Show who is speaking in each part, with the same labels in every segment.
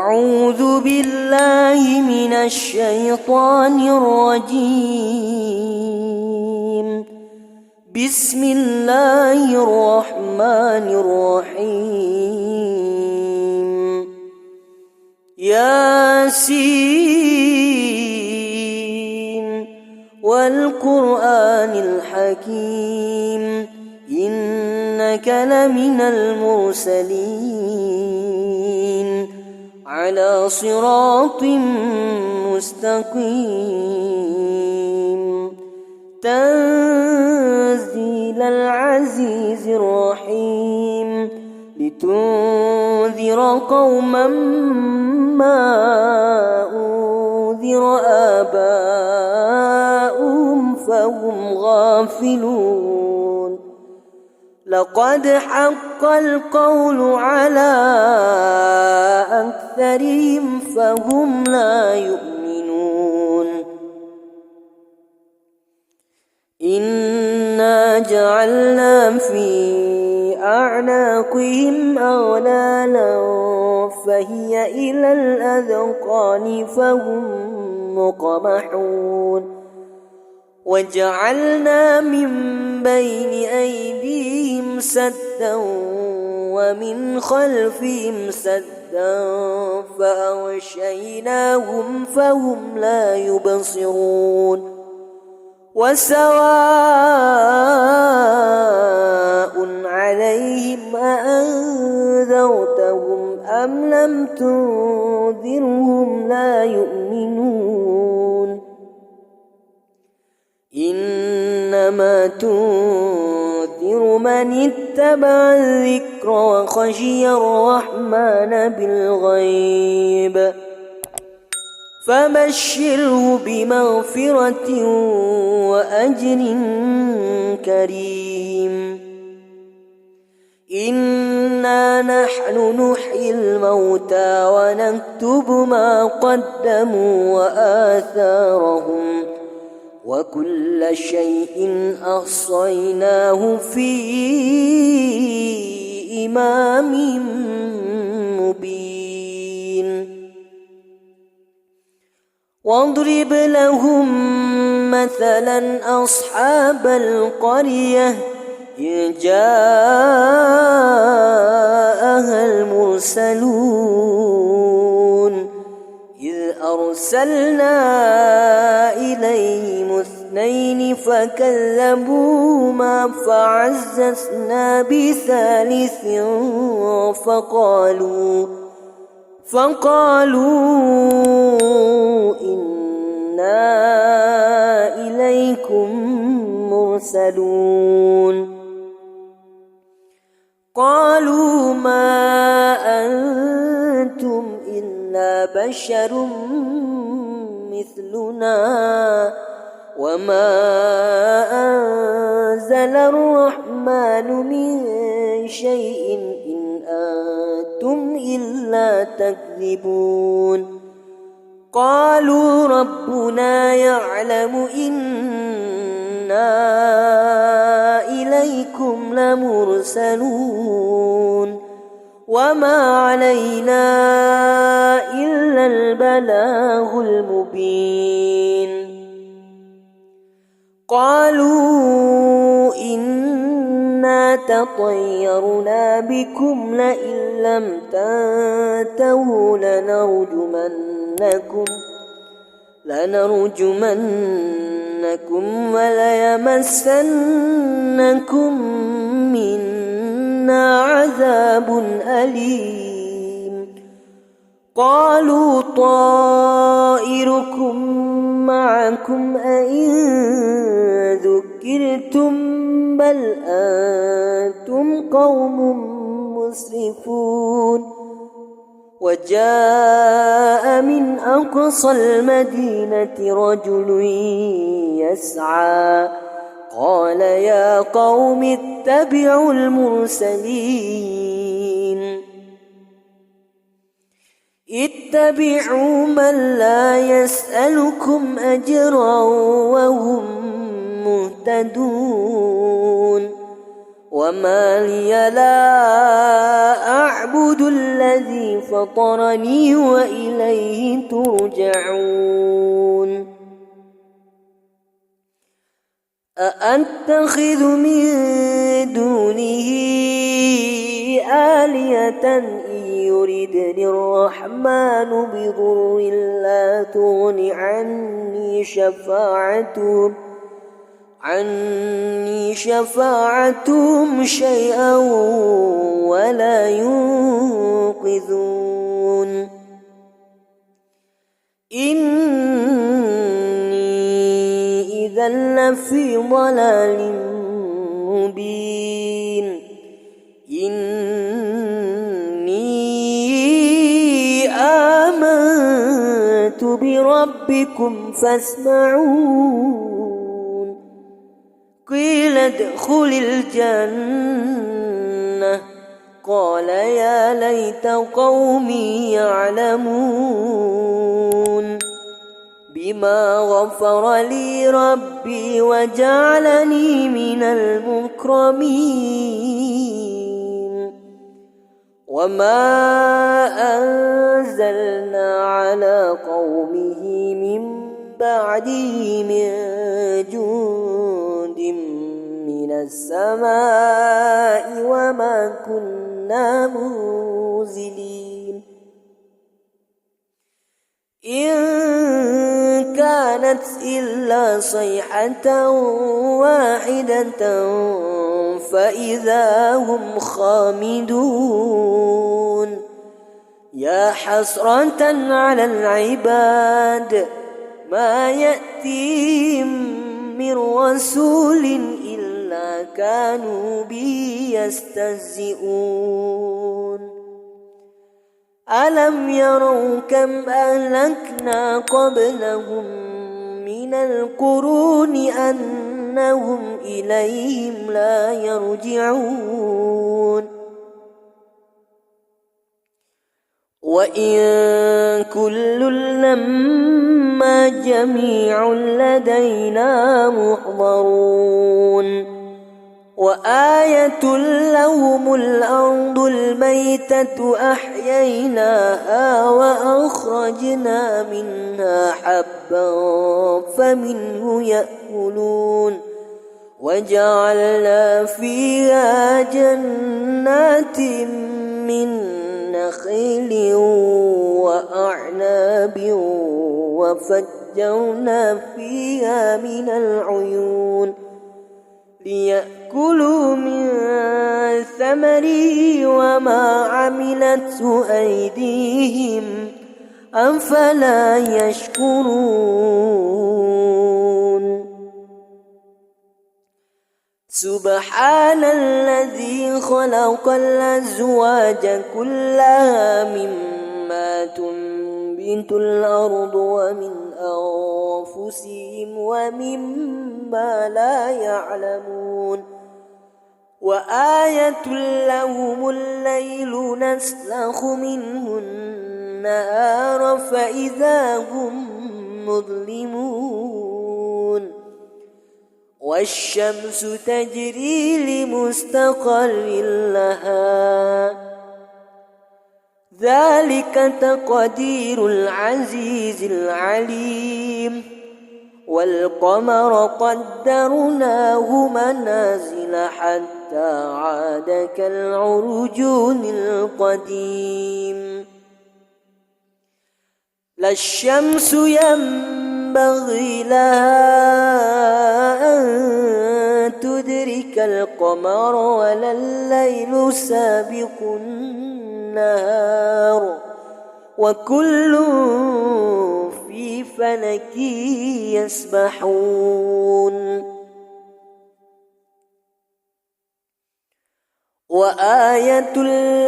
Speaker 1: أعوذ بالله من الشيطان الرجيم. بسم الله الرحمن الرحيم. ياسين والقرآن الحكيم إنك لمن المرسلين على صراط مستقيم تنزيل العزيز الرحيم لتنذر قوما ما أنذر آباؤهم فهم غافلون. لقد حق القول على أكثرهم فهم لا يؤمنون. إنا جعلنا في أعناقهم أغلالا فهي إلى الأذقان فهم مقمحون. وجعلنا من بين أيديهم سدا ومن خلفهم سدا فأغشيناهم فهم لا يبصرون. وسواء عليهم أأنذرتهم أم لم تنذرهم لا يؤمنون. إنما تنذر من اتبع الذكر وخشي الرحمن بالغيب فبشره بمغفرة وأجر كريم. إنا نحن نحيي الموتى ونكتب ما قدموا وآثارهم وكل شيء أحصيناه في إمام مبين. واضرب لهم مثلا أصحاب القرية إذ جاءها المرسلون إذ أرسلنا إليهم اثنين فكذبوهما فعززنا بثالث فقالوا إنا إليكم مرسلون. قالوا ما أنتم إلا بشر مثلنا وما أنزل الرحمن من شيء إن أنتم إلا تكذبون. قالوا ربنا يعلم إنا إليكم لمرسلون وما علينا إلا البلاغ المبين. قالوا إنا تطيرنا بكم لئن لم تنتهوا لنرجمنكم وليمسنكم منا عذاب أليم. قالوا طائركم معكم أئن ذكرتم بل أنتم قوم مسرفون. وجاء من أقصى المدينة رجل يسعى قال يا قوم اتبعوا المرسلين اتبعوا من لا يسألكم أجرا وهم مهتدون. وما لي لا أعبد الذي فطرني وإليه ترجعون أأتخذ من دونه آلهة إن يردني الرحمن بضر لا تغن عني شفاعتهم شيئا ولا ينقذون إني إذا لفي ضلال مبين إني آمنت بربكم فاسمعون قيل ادخل الجنة قال يا ليت قومي يعلمون بما غفر لي ربي وجعلني من المكرمين وما أنزلنا على قومه من بعده من جند من السماء وما كنا منزلين إن كانت إلا صيحة واحدة فإذا هم خامدون يا حسرة على العباد ما يأتيهم من رسول إلا كانوا به يستهزئون ألم يروا كم أهلكنا قبلهم من القرون أنهم إليهم لا يرجعون وإن كل لما جميع لدينا محضرون وآية لهم الأرض الميتة أحييناها وأخرجنا منها حبا فمنه يأكلون وجعلنا فيها جنات من نخيل وأعناب وفجرنا فيها من العيون ليأكلوا من ثمره وما عملته أيديهم أفلا يشكرون سبحان الذي خلق الأزواج كلها مما تنبت الأرض ومن أنفسهم ومما لا يعلمون وآية لهم الليل نسلخ منه النهار فإذا هم مظلمون والشمس تجري لمستقر لها ذلك تقدير العزيز العليم والقمر قدرناه منازل حتى عاد كالعرجون القديم لا الشمس ينبغي لها أن تدرك القمر ولا الليل سابق النهار وكل في فلك يسبحون وآية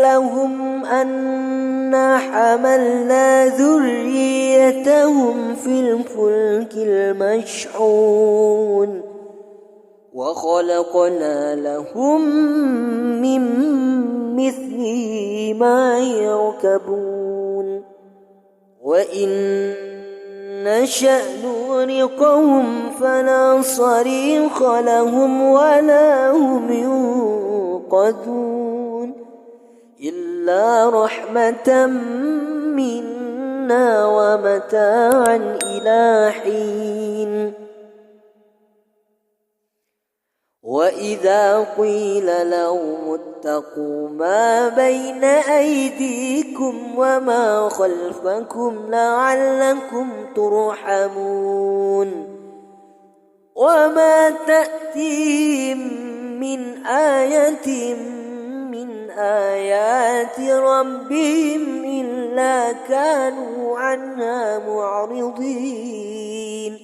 Speaker 1: لهم أنا حملنا ذريتهم في الفلك المشحون وخلقنا لهم من مثله ما يركبون وإن نشأ نغرقهم فلا صريخ لهم ولا هم ينقذون يوقظون إلا رحمة منا ومتاعا إلى حين وإذا قيل لهم اتقوا ما بين أيديكم وما خلفكم لعلكم ترحمون وما تأتيهم من آية من آيات ربهم إلا كانوا عنها معرضين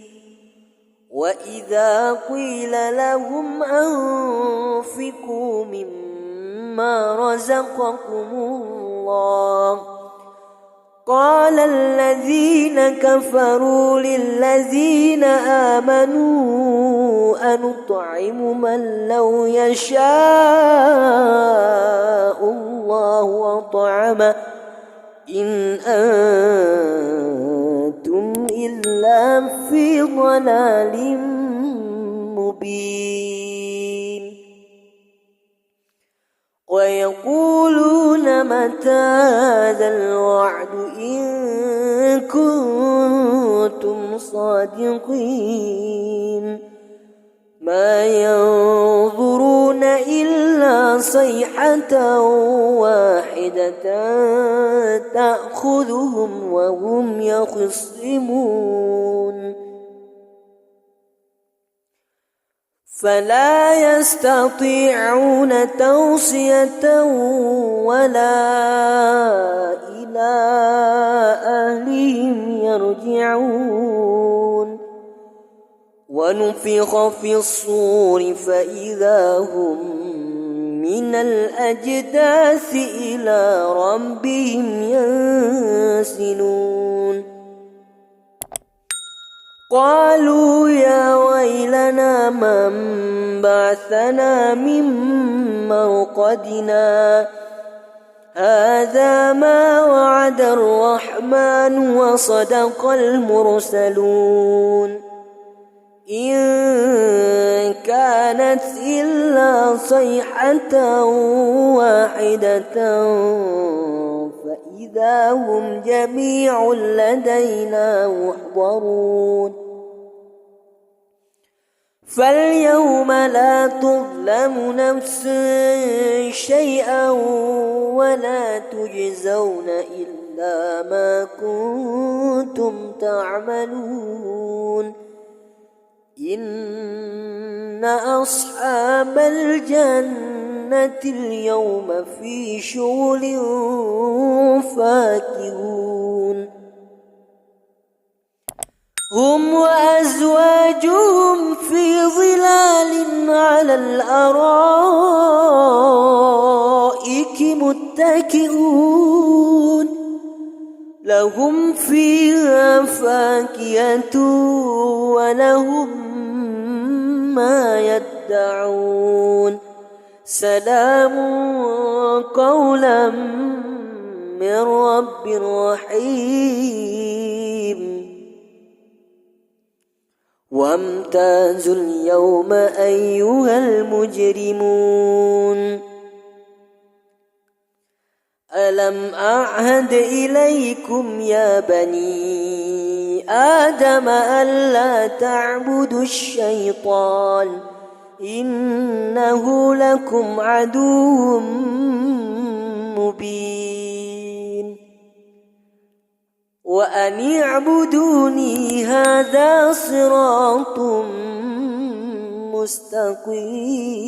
Speaker 1: وإذا قيل لهم أنفقوا مما رزقكم الله قال الذين كفروا للذين آمنوا أنطعم من لو يشاء الله أطعمه إن أنتم إلا في ضلال مبين ويقولون متى هذا الوعد إن كنتم صادقين ما ينظرون إلا صيحة واحدة تأخذهم وهم يخصمون فلا يستطيعون توصية ولا إلى أهلهم يرجعون ونفخ في الصور فإذا هم من الأجداث إلى ربهم ينسلون قالوا يا ويلنا من بعثنا من مرقدنا هذا ما وعد الرحمن وصدق المرسلون إن كانت إلا صيحة واحدة فإذا هم جميع لدينا محضرون فاليوم لا تظلم نفس شيئا ولا تجزون إلا ما كنتم تعملون إن أصحاب الجنة اليوم في شغل فاكهون هم وأزواجهم في ظلال على الأرائك متكئون لهم فيها فاكهة ولهم ما يدعون سلام قولا من رب رحيم وامتازوا اليوم أيها المجرمون ألم أعهد إليكم يا بني آدم ألا تعبدوا الشيطان إنه لكم عدو مبين وأن اعبدوني هذا صراط مستقيم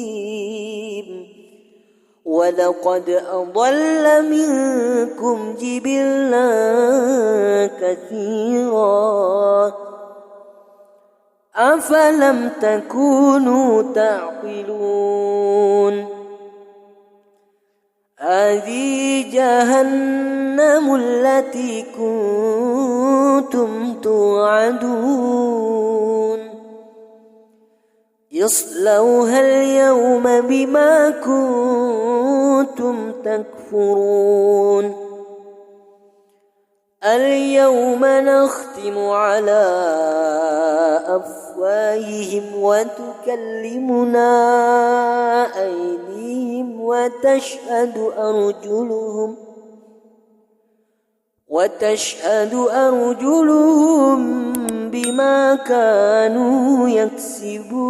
Speaker 1: ولقد أضل منكم جبلا كثيرا أفلم تكونوا تعقلون هذه جهنم التي كنتم توعدون اصلوها اليوم بما كنتم تكفرون اليوم نختم على أفواههم وتكلمنا أيديهم وتشهد أرجلهم بما كانوا يكسبون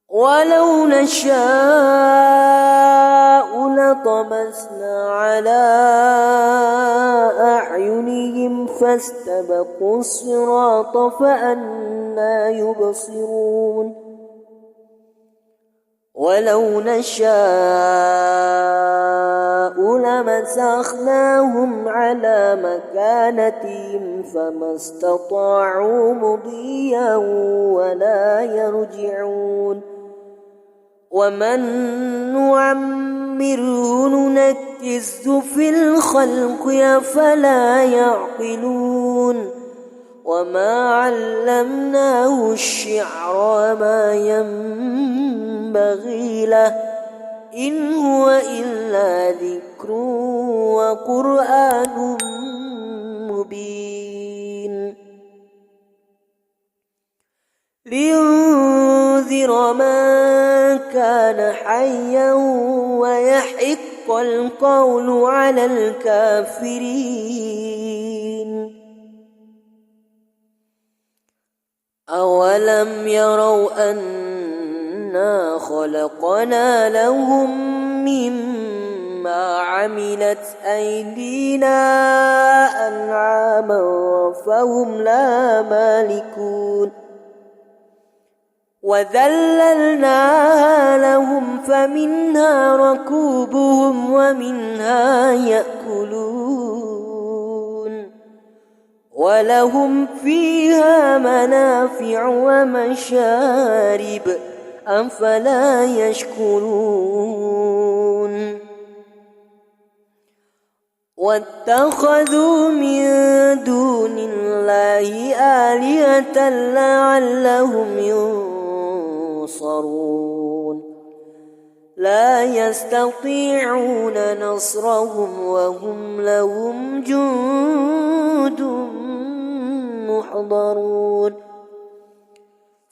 Speaker 1: ولو نشاء لطمسنا على أعينهم فاستبقوا الصراط فأنى يبصرون ولو نشاء لمسخناهم على مكانتهم فما استطاعوا مضيا ولا يرجعون ومن نعمره ننكسه في الخلق أفلا يعقلون وما علمناه الشعر وما ينبغي له إن هو إلا ذكر وقرآن مبين لينذر من كان حيا ويحق القول على الكافرين أولم يروا أنا خلقنا لهم مما عملت أيدينا أنعاما فهم لا مالكون وذللناها لهم فمنها ركوبهم ومنها يأكلون ولهم فيها منافع ومشارب أفلا يشكرون واتخذوا من دون الله آلهة لعلهم ينصرون لا يستطيعون نصرهم وهم لهم جند محضرون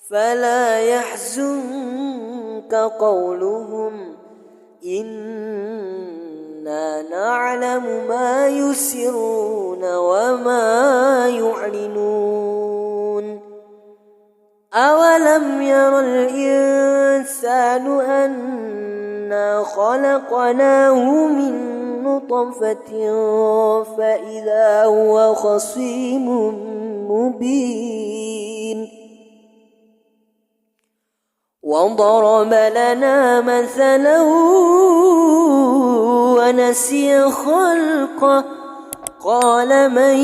Speaker 1: فلا يحزنك قولهم إنا نعلم ما يسرون وما يعلنون أولم ير الإنسان أنا خلقناه من نطفة فإذا هو خصيم مبين وضرب لنا مثلا ونسي خلقه قال من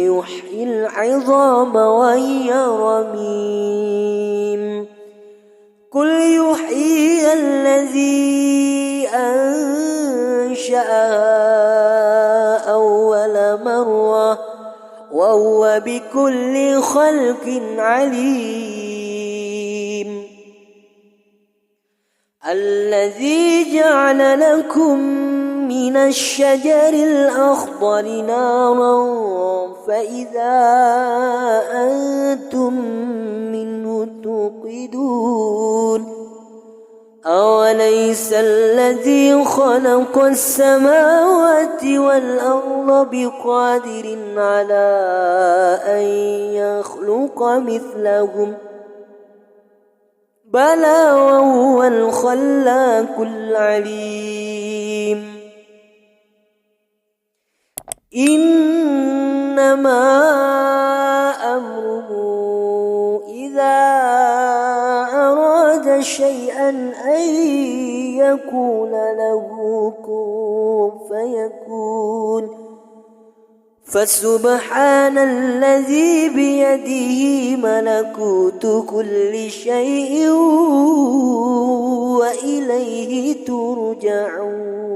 Speaker 1: يحيي العظام وهي رميم قل يحيي الذي أنشأها أول مرة وهو بكل خلق عليم الذي جعل لكم من الشجر الأخضر نارا فإذا أنتم منه توقدون أوليس الذي خلق السماوات والأرض بقادر على أن يخلق مثلهم بلى وهو الخلاق العليم إنما أمره إذا أراد شيئا أن يكون له كن فيكون فسبحان الذي بيده ملكوت كل شيء وإليه ترجعون